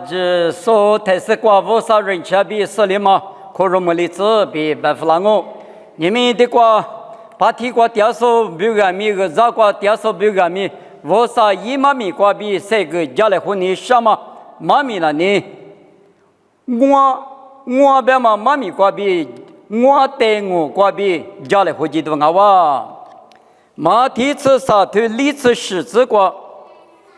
这说台是瓜无啥人吃比死里嘛，可容么里子比白弗拉我，你们的瓜把提瓜掉手比个米个咋瓜掉手比个米，无啥一妈咪瓜比谁个家来和你什么妈咪了你，我别嘛妈咪瓜比，我带我瓜比家来和几多我哇，马蹄子啥腿里子十字瓜。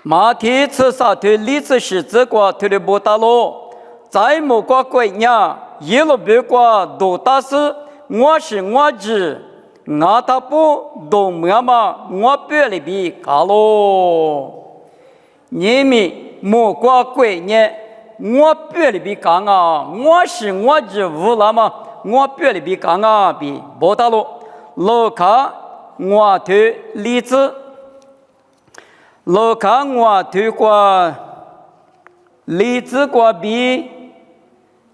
马蹄子啥腿里子十字瓜腿的不大咯，再没瓜鬼伢，一路别瓜都大事，我是我知，我他不都么嘛，我别里比嘎咯，你们没瓜鬼伢，我别里比嘎啊，我是我知无啦嘛，我别里比嘎啊比不大咯，老卡我腿里子。老看我推过荔枝瓜比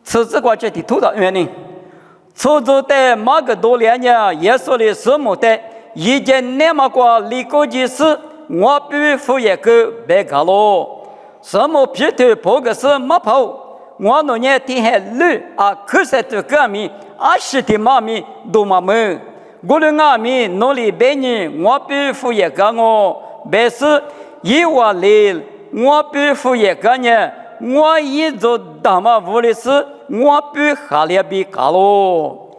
柿子瓜这的土的原因，出走的马个多年呢，耶稣的师母的，一件那么瓜离过几次，我必付一个白卡咯。什么皮头破个是马跑，我那年天还绿啊，可是这个米20的妈咪都妈们，我的阿米努力白年，我必付一个我白是。一万里，我必付一个呢。我一做大马屋里事，我必下来比卡咯。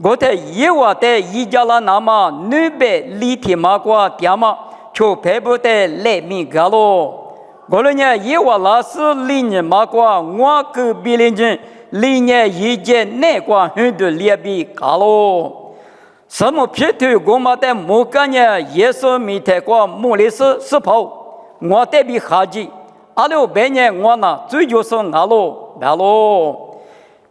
我在一万的一家了那么女白立体马瓜爹嘛，就配不得来米卡咯。我了呢一万老师里年马瓜，我隔壁邻居里年一件那瓜很多来比卡咯。什么皮头我们的木杆呢？耶稣米太瓜木里是跑。我代表哈吉，阿六百年我呢，最就是阿罗白罗，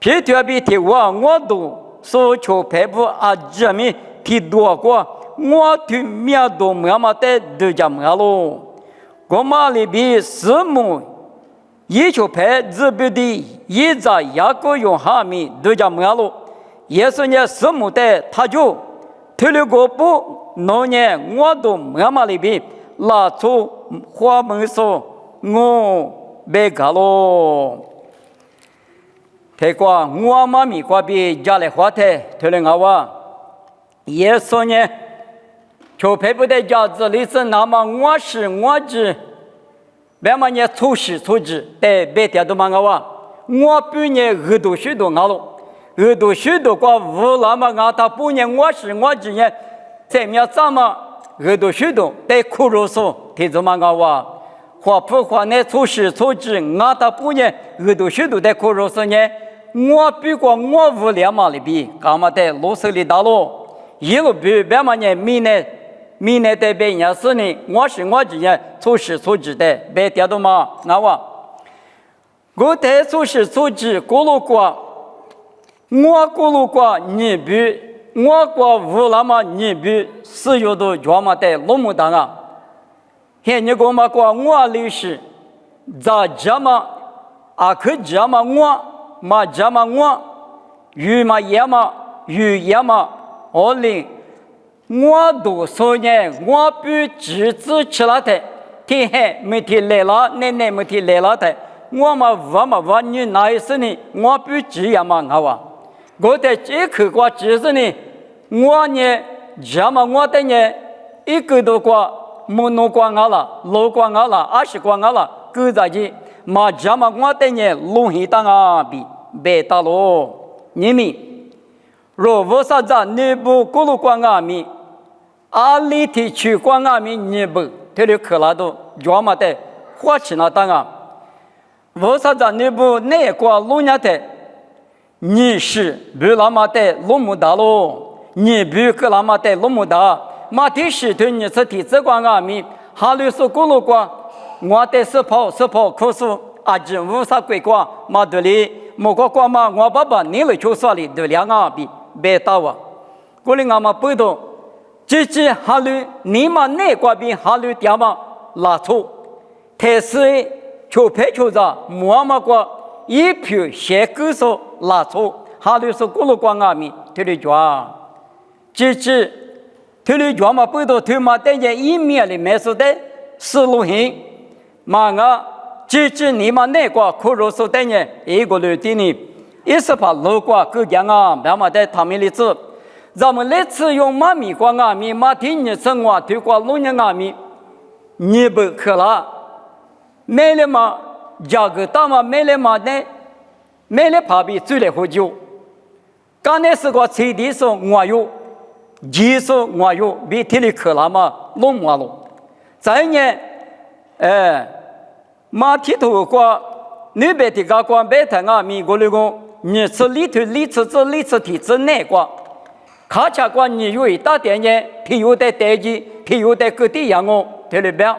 皮特比提我都所求佩服阿这米提多过，我对面都妈妈的都讲阿罗，我妈里比师母一求佩自别的一在雅各用哈米都讲阿罗，也是呢师母的他就推了个步，那年我都妈妈里比。拉出花门说，我别搞咯。他说我妈咪瓜比家里花台，推了我话，耶稣呢，就配不得家子里是那么我是我知，别么呢出事出事，得别点都嘛我话，我比你耳朵许多我咯，耳朵许多瓜无那么我他不呢我是我知呢，怎么样怎么？耳朵许多，在苦肉说，听着嘛我话，花不花呢？出事出事，我他不呢？耳朵许多在苦肉说呢？我比过我无聊嘛里比，干嘛在罗手里打咯？一路比别嘛呢？明年在别人是呢？我是我之前出事出事的，别点到嘛我话，我在出事出事，咕噜过，我咕噜过，你比。我过无那么你比使用的专门的龙木当啊，现你给我们过我历史，在这么啊可这么我嘛这么我，鱼嘛也嘛鱼也嘛，我领我都说呢，我比侄子吃了的，天黑没天来了，奶奶没天来了的，我嘛你哪一次呢？我比这样嘛我话，我在这口过侄子呢。我呢，这么我的呢，一个都过，没弄过我了，老过我了，20过我了，够在这，嘛这么我的呢，龙一当啊比别大咯，你们，若不啥子，你不过路过我们，阿里提去过我们，你不，这里可拉都这么的，花钱那当啊，为啥子你不那过路伢的，你是不那么的路不大咯？你比个那么的那么大，马蹄石头你是体质光阿米，哈律是咕噜光，我的是跑可是阿真无啥鬼光，马对里莫个光嘛，我爸爸你来就说里对两阿比别打我，过来阿妈不懂，这哈律你嘛那个比哈律点嘛拉错，但是就拍就着莫嘛个一票写歌手拉错，哈律是咕噜光阿米对里抓。这推理专门不到推嘛，但是一面里面说的思路型，嘛个只知你们那个苦肉手的人，一个人的你，也是怕路过各样啊，慢慢的他们的子，咱们来次用马米过阿米，马天日生活对过路人阿米，你不可了，没了嘛，价格大嘛，没了嘛呢，没了怕比最来喝酒，刚才是个车的时候我有，技术我有，比体力可了嘛，弄完了，再呢，马蹄头过，你别的个光白台啊，美国那个，你吃里头里吃这里吃体质内过，卡恰过你有一大点呢，皮有的代际，皮有的各地样哦，对了吧？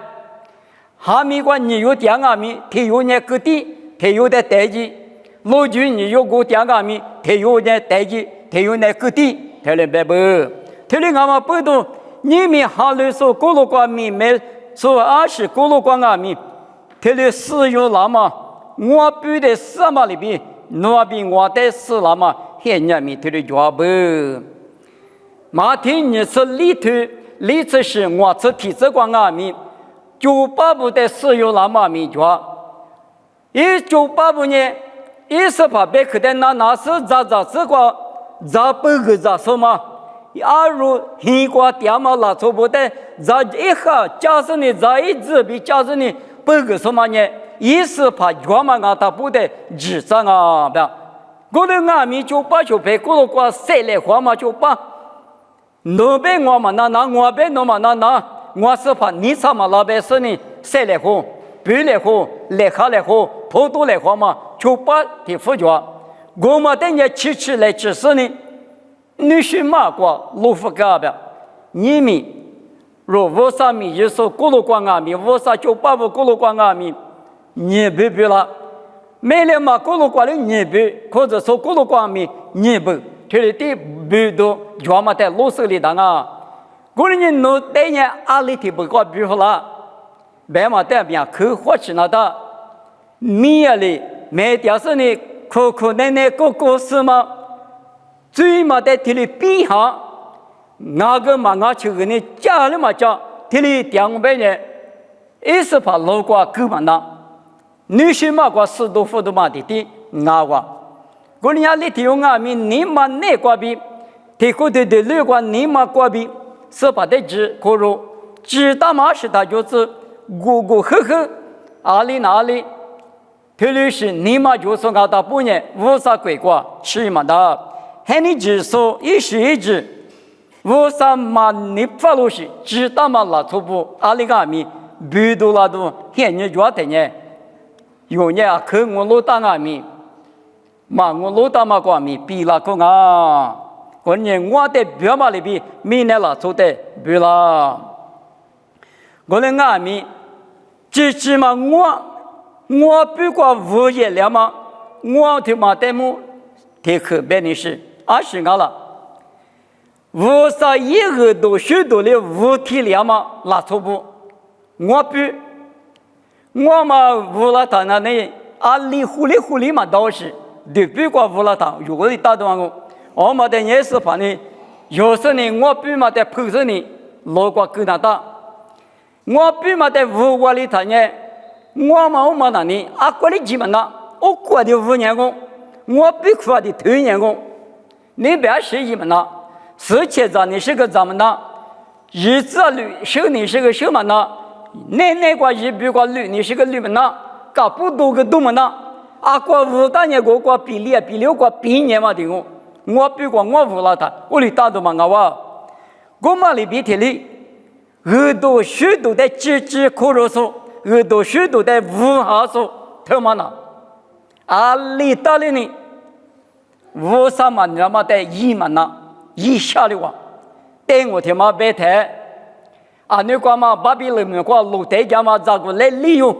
哈密过你有点啊米，皮有呢各地，皮有的代际，老酒你有个点啊米，皮有呢代际，皮有呢各地，对了吧不？对了俺们不懂，你们哈来说咕噜光米没说20咕噜光啊米。这里石油那么，我比的什么里边，那边我的是那么，很人民这里抓不。马天你是里头，里头是我是体质光阿米，98部的石油那么米抓，98部呢，1把别克的那是咋这个咋不个咋说嘛？假如韩国电马拉错不的，咋一下假设你咋一直比假设你。不个什么呢？一是怕原嘛俺他不得智商啊，不，我的俺们就把就被过了过谁来话嘛就把，那边我嘛那我边那嘛那，我是怕你啥嘛那边是呢谁来话，不来话，来下来话，普通来话嘛就把的副角，我们等下吃来只是呢，你是嘛过路不干的，你们。若我啥米一说咕噜光阿米，我啥就把我咕噜光阿米，你不了，没了嘛咕噜光的你不，或者说咕噜光米你不，这里的不多，专门在罗斯里当啊，过年弄带年阿里的不搞不好了，白嘛代表可活起那的，米呀哩，没点是呢，口奶个是吗？最嘛在这里比下。那个嘛，我去给你家里嘛讲，这里200年，也是怕老瓜狗嘛那，女性嘛瓜10多副都嘛的，那瓜，过年里头我们你嘛那瓜比，这个的那瓜你嘛瓜比，是把的知可如知道嘛是他就是呵呵，哪里，这里是你嘛就是俺大半年无啥鬼瓜吃嘛的，喊你只说一时一直。我啥嘛你发路是知道嘛拉错不？阿里个米比多拉多，现你抓的呢？有呢，可我老大阿米，嘛我老大嘛个米比拉个啊，过年我的表嘛里边米呢拉错的比啦，我的阿米，只嘛我比过物业了嘛，我他妈的么，这可别的是20个了。我啥一个都许多的物体了嘛，拉错不？我嘛乌拉塔那呢，阿里糊里嘛倒是，对比过乌拉塔，如果你打断我嘛的也是怕呢，有时呢我比嘛的碰上呢，老过更大，我比嘛的乌里塔呢，我嘛那呢，阿过的基本上，我过的5年工，我比过的3年工，你别是基本上。事情上你是个怎么呢？日子绿手你是个什么呢？奶瓜一比瓜绿你是个绿么呢？搞不多个多么呢？啊，过5大年过比例比6过比年嘛的我比过我无了他，我里打都嘛我嘛里比提里，耳朵许多的吱可罗嗦，耳朵许多的无哈嗦，他妈呢？啊里打里呢？无啥嘛那么的一嘛呢？一下的话，等我他妈白台，啊，你干嘛把别人过路台干嘛咋个来利用？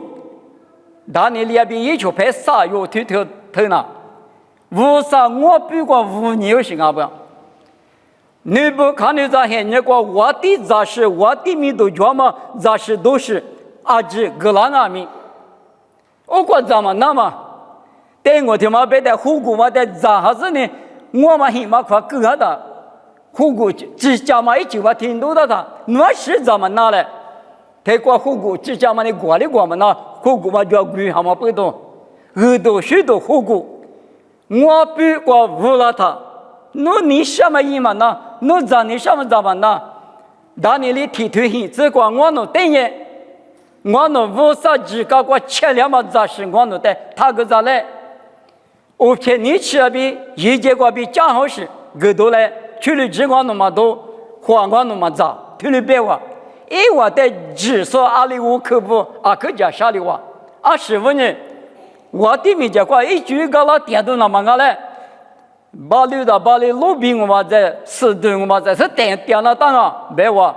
但你里边一就拍啥药头呢？无啥我比过5年行啊不？你不看你咋喊你过我的杂事，我的命都叫嘛杂事都是阿吉格拉阿米，我管怎么那么？等我他妈白台虎骨嘛的咋哈子呢？我嘛起码快够下的。虎骨只加嘛一句话听到的他，我是怎么拿来？太过后果，只讲嘛你过来过嘛那后果嘛叫鬼好嘛不懂，耳朵许多后果，我比过无了他，你什么意嘛那，你咋你什么咋嘛那，但你的提推行，只管我等于，我无啥几个过切了嘛咋是我的，他个咋来，我骗你吃比一结果比讲好事，个多来，去了只我嘛多，花我嘛咋，去了别话。我在只说阿里乌克布阿克加沙里瓦，15年，我的名叫过一句个了点都那么个嘞，巴黎路边我们在四顿我们在是点了当啊，别话，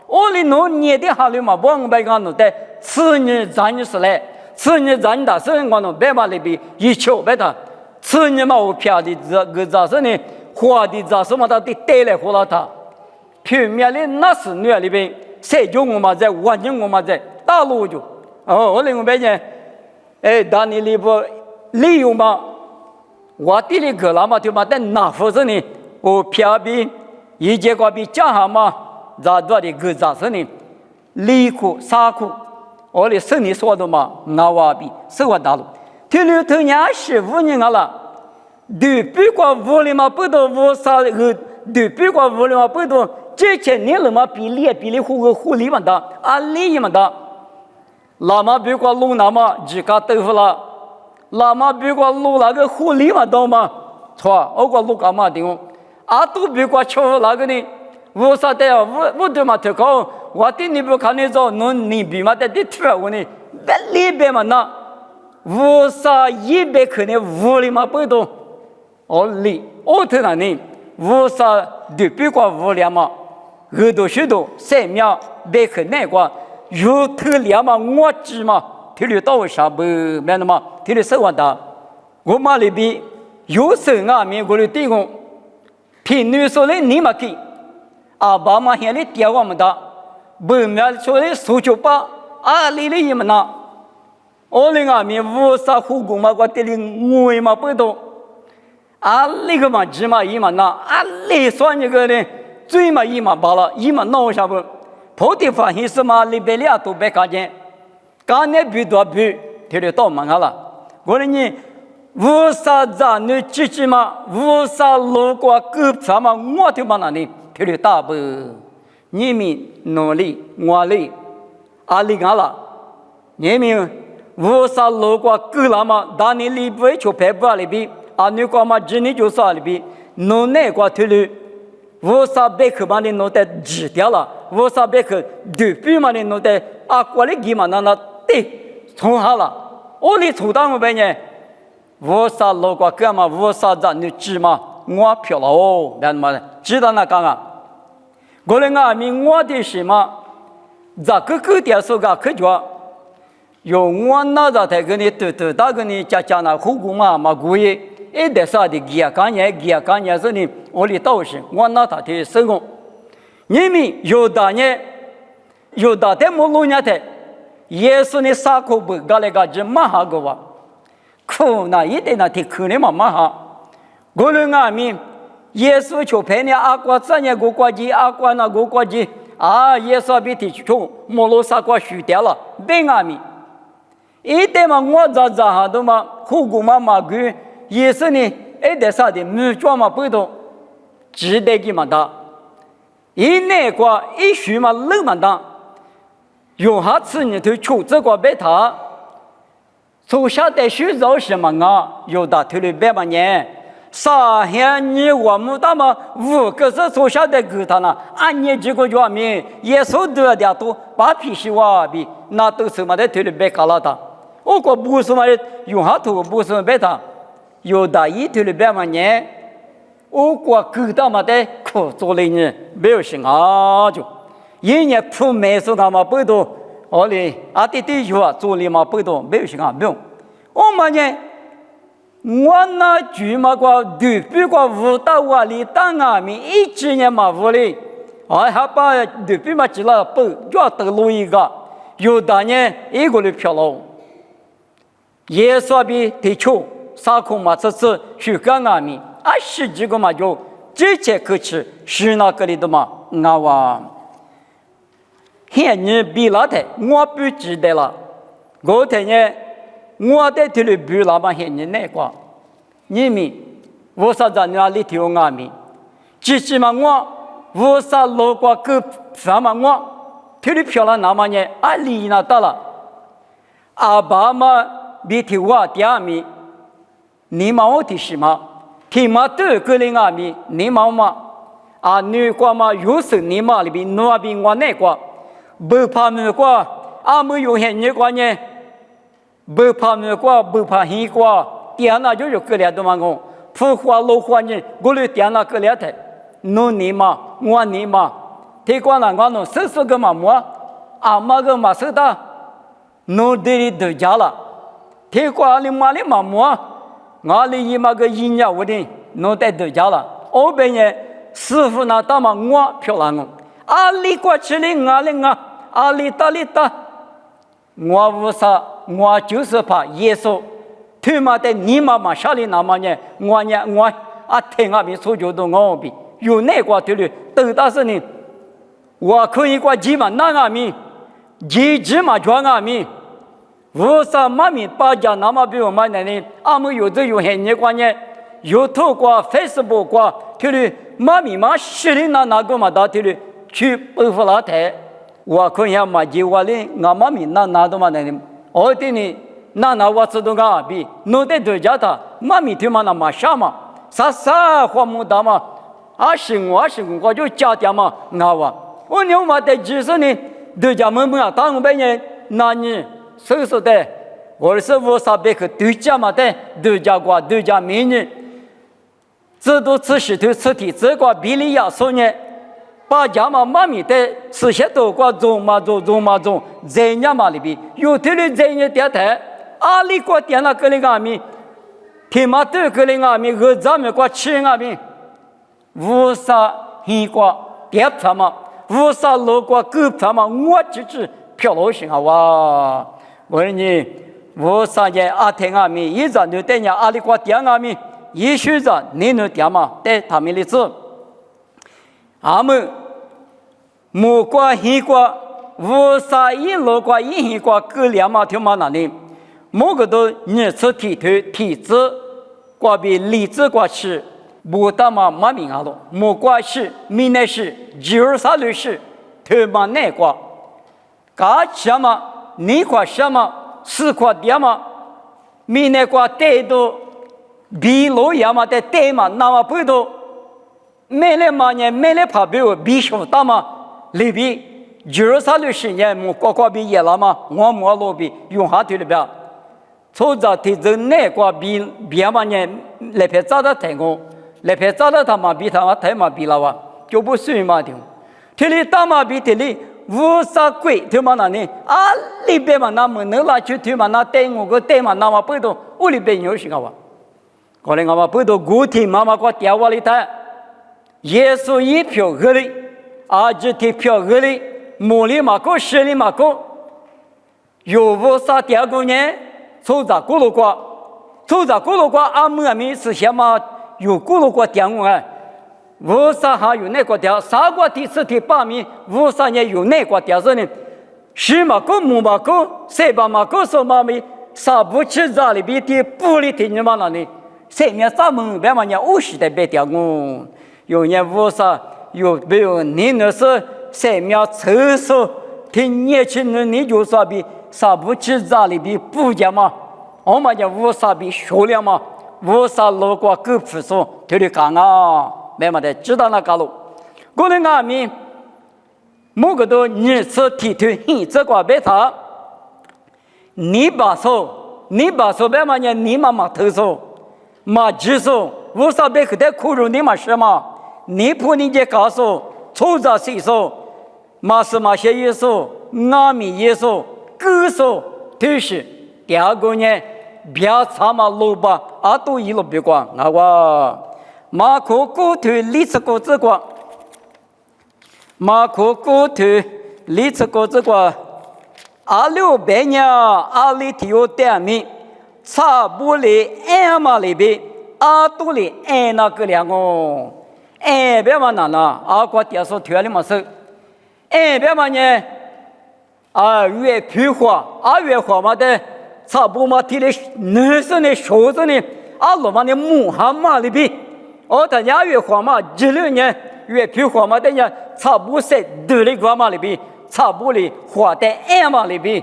我的农年的哈里嘛，不我白讲侬在次年咱就是来，次年咱打是我侬别把里边一球别他，次年嘛我偏的这个咋是呢，花的咋什么他的带来活了他，平面的那是女里边。谁叫我们在环境我们在大陆就我另外边当你里不利用嘛，我地里个了嘛就嘛在哪副是呢？我偏比一结果比讲哈嘛，咋做的个咋是呢？利苦杀苦，我的生意说的嘛，那我比生活大陆，听了头年15年了，对比过屋里嘛不多屋啥个，对比过屋里嘛不多。这些年了嘛，比例护理嘛的，利嘛的，那么比过路那么几个豆腐了，那么比过路那个护理嘛的嘛，错，我过路干嘛的都比过吃那个呢，我啥的我对嘛特高，我的你不看你走，你比嘛的突然我呢，里边嘛那，我啥100克呢屋里嘛不多，里我头那呢，我啥对比过屋里嘛。耳朵许多3秒别很难过，有头两嘛我知嘛，头里到啥不没那么，头里生活的，我嘛里边有时啊面过来对我，平女说的你嘛给，爸妈现在点我们的，不面说的1998里里也么那，我另外面无啥火锅嘛，我这里我嘛不懂，那个嘛芝麻一嘛那，里说那个呢。最嘛一嘛罢了，一嘛闹啥不？跑地方还是嘛里边俩都别看见，刚才比多比，听得到嘛了。我说你无啥子你自己嘛，无啥路过狗啥嘛，我就把那里听得到不？你们努力，我力，里干了，你们无啥路过狗了嘛？当你里边就拍不里边，你干嘛今年就啥里边，弄那个听得。我啥别克把你弄得挤掉了，我啥别克对比嘛你弄得过来给嘛那对从好了，我里从当我白呢，我啥路过干嘛，我啥子你知嘛，我漂了那么知道那干啊，我来俺们我的什么，咋个点说个可叫，用我那咋才给你大给你加那火锅嘛贵耶。得啥的给干年是呢？我的道士，我拿他的生活。你们有的呢，有的在马路上的，耶稣的撒口不搞来搞去马哈个哇，苦那一点那的苦的嘛马哈。我们俺们耶稣就陪你过3年过国际过那个国际耶稣比提出马路撒过输掉了，被俺们一点嘛我咋哈都嘛苦苦嘛个。也是呢，得啥的，没装嘛不懂，值得给嘛的，一那个一学嘛冷嘛的，用下次你就出这个白塔，从下得学着什么有的头里白嘛呢，啥天你我们他妈5个是从下得给他呢，你这个叫咩？也说得的多，把皮是哇比，那都是嘛的头里白搞了的，我个不是嘛用下头不是白塔。有的一头的白嘛呢，我国狗他妈的可做了呢，没有行就，一年出没事他妈不多，我哩对有做了嘛不多，没有行没有，我们呢，我那句嘛个对比个舞蹈里当俺们一几年嘛舞哩，还把对比嘛起了不要得路一个，有的呢一个哩漂亮，也说比地球。啥空嘛？这是去干俺们10几个嘛就直接可吃，是那个里的嘛？我现你比拉的，我不记得了。我天呢，我在这里比拉嘛现你那个，你们我啥子哪里听我们？只是嘛我啥路过个什么我，这里漂亮那么呢，啊里那到了，阿爸嘛比听我点米，你嘛我的什么？听嘛都个人阿米，你嘛。啊，女瓜嘛，有时你嘛里边那边我那瓜，不怕女瓜，啊没有现女瓜呢，不怕女瓜，不怕黑瓜，点那就个俩都嘛讲，普花老花呢，我来点那个俩的，你嘛，我你嘛，提瓜那我弄四个嘛么，啊妈个嘛是的，弄这里都家了，提瓜里嘛里嘛么，我里一嘛个一年我的弄在都家了，后边呢。师傅那大嘛我漂亮哦，阿里过去的阿里达，我无啥，我就是怕耶稣，他妈的你妈妈下里那么呢，我啊听阿边说就都我比有那个对了，都但是呢，我可以过几嘛那阿米，几嘛装阿米，无啥妈咪把家那么比我们那里，阿们有这有很多关呢，有透过 Facebook 过，对了。妈咪妈是的那个嘛到这里去不服老太，我看下嘛就话哩，我妈咪那都嘛那里，我的呢那我知道个比，弄得多家他，妈咪他妈那嘛啥嘛，啥话没得嘛，啊是我就家点嘛，我牛嘛在几十年，多家门啊，当白人那你说的，我是我啥别个多家嘛的，多家美女。这都吃石头吃体，这个比例要说呢，把家嘛妈咪的吃些多个种，这样嘛里边有的人这样点台，阿里个点那个人阿米，天马都个人阿米，和咱们个吃阿米，无啥黑瓜点他嘛，无啥路过狗他嘛，我就是漂亮些啊哇，我呢无啥嘢阿天阿米，一张就等下阿里个点阿米。也许着你能点嘛？对他们的字，俺们木瓜、黑瓜、无啥一路瓜、一黑瓜各两嘛条嘛那里，某个都你吃体质瓜比荔枝瓜吃，不大嘛没名啊了。木瓜是、米奈是、23类是，头嘛那瓜，嘎什么？你瓜什么？四瓜点嘛？米奈瓜带都。比罗亚嘛的对嘛，那么不多，没来嘛呢，没来怕别比手大嘛，里边23年木瓜比也了嘛，我摸罗比用下去了呗，从这提着那个比嘛呢，来拍照的太高，来拍照的他嘛比他太嘛比了哇，就不算嘛的，这里大嘛比这里无啥贵，他嘛那呢，啊里边嘛那么能拿去他嘛那对我个对嘛那么不多，屋里边有些个哇。可能我们不到古天妈妈个电话里头，耶稣一票合理，阿吉提票合理，摩里马个十里马个，有无啥第二个呢？抽查咕噜瓜，阿姆阿米是什么？有咕噜瓜电话啊？无啥还有那个电，啥个第四第八名，无啥呢有那个电视呢？十马个木马个，三把马个手马米，啥不吃这里边的不里的你妈那里？前面咱们别嘛讲50代别掉我，有人无啥有没有你那是前面厕所听年轻人你就说比啥不吃这里边不讲嘛，我们讲无啥比学了嘛，无啥路过狗屁说这里讲啊，别嘛的知道那个路，过来俺们某个都你是提头很这个别他，你把手别嘛讲你妈妈投诉。嘛，只说无啥别个的苦肉你嘛什么？你不理解告诉，抽着谁说？嘛是嘛些耶稣，阿弥耶稣，歌说都是第二个呢，别查嘛路吧，啊都一路别光，啊哇，马可骨头里吃果子光，马可骨头里吃果子光，阿六百年阿里提有点名。差不离俺嘛里边，阿都里俺那个两个，俺别嘛那阿个电视团里嘛是，俺别嘛呢，月皮花月花嘛的，差不嘛提的男生的小子呢，罗嘛的木哈嘛里边，他月花嘛16年月皮花嘛的呀，差不是对的瓜嘛里边，差不里花的嘛里边，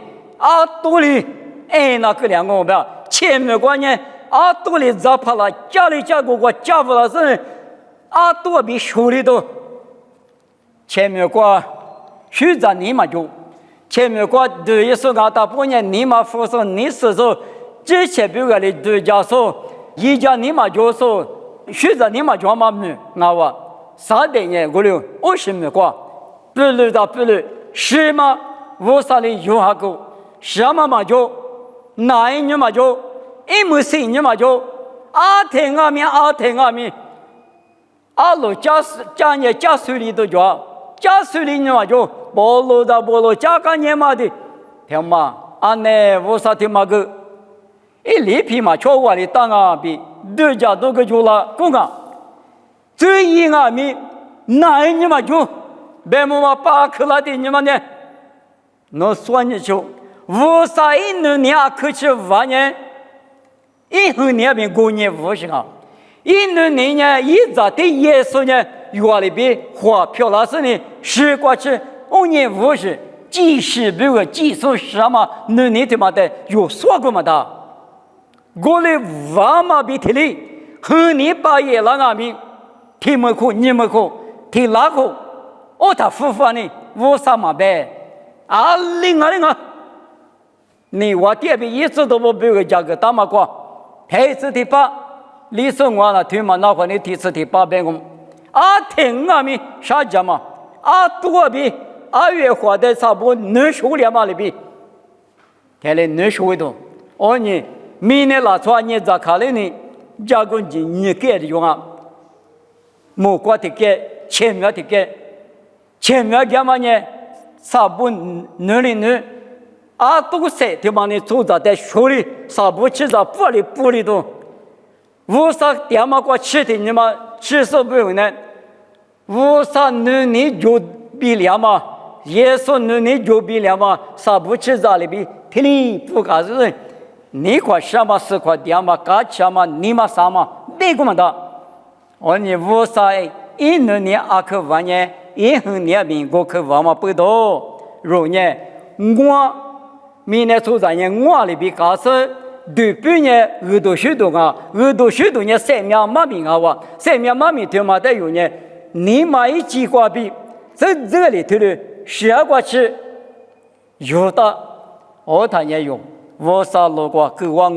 多里那个两个吧，前面关键多里咋怕了，家里家过家不了是多比手里头，前面过虚在你嘛就。前面过对一说大半年你嘛服侍你是说，之前比如的对家说，一家你嘛就说，学着你嘛就嘛没3年过了20年过，不如的不如，是嘛？我啥的有下个，什么嘛就，哪一年嘛就，14年嘛就，8天路家年家水里头叫。家水里嘛就保罗家干年嘛的，听嘛，我啥听嘛个，里皮嘛瞧我的当比对家都个就了，公最硬米，哪一年嘛就，别嘛把克拉的你们呢，那算你就，我啥1年可去5年，1年边过年5行1年一早的耶稣呢。月里边花漂亮是呢，10过去5年50，几十比个几数什么，你他妈的有说过么的？我来万马比提里，和你把夜郎命，提么苦你么苦，提哪苦？他夫妇呢？我啥嘛呗？另外，你我这边一直都不比个价格大嘛过，台词的8，你说我了，推嘛那块你提次提8百公。天米啥家嘛？多比月花的差不多能收2嘛里边，看来能收的。你明年拿出你咋看了呢？加工你给的用木瓜的给，前面的给，前面干嘛呢？差不能的能，都是他妈的做着在手里，差不吃着玻璃都，无啥点嘛过吃的你嘛吃是不用呢。无啥你就比了嘛，耶稣你就比了嘛，啥不吃咋里比，天里不干是，你块什么4块点嘛，干吃嘛，你嘛啥嘛，别个嘛的，你无啥1年2克5年，1年民国克5嘛不多，如呢，我明年出咱呢，我里比干是。对半年耳朵许多呢3秒马米3秒马米他妈的有呢，你妈一几挂币，这里头的12挂去，有的他也有，我啥路过给我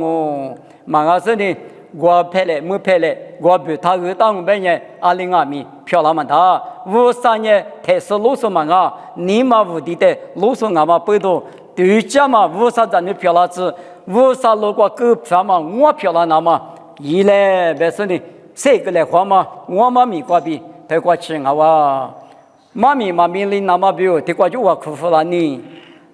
马是呢，我拍来没拍来，我比他当半年202米漂亮嘛他，我啥呢？台是路数嘛你妈无敌的路数嘛不多，对家嘛我啥咱的漂亮子。我啥路过狗票嘛，我漂亮那么一来别说呢，谁个来花嘛，我妈咪挂比太过吃妈咪里那么比太过就我苦服了你，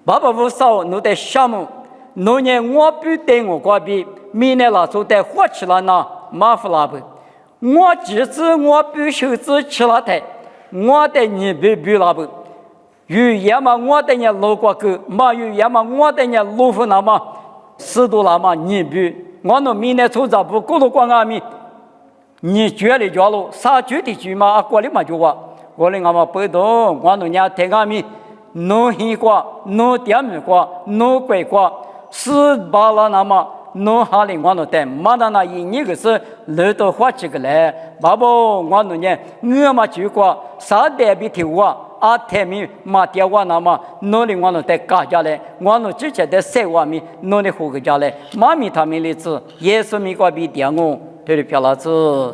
爸爸我少弄点项目，弄年我不对我挂比，明年拿出带花吃了那马夫拉不，我侄子我不手指吃了台，我带你不拉不，有也嘛我带你路过狗，嘛有也嘛我带你路夫那么。10多了嘛，你比我那明年出杂不过路光米，你觉得叫路啥具体句嘛？过来嘛就我来嘛不懂，我那伢太米，弄黑瓜，弄点米瓜，弄鬼瓜，18了那么弄哈里我那带，马上那1年个是老多花几个来，爸爸我那伢我嘛就瓜啥代表头太米马爹我那么弄的我那带嘎家来，我那之前在3万米弄的胡个家来，妈咪他们的子也是米瓜比点我，对的漂亮子。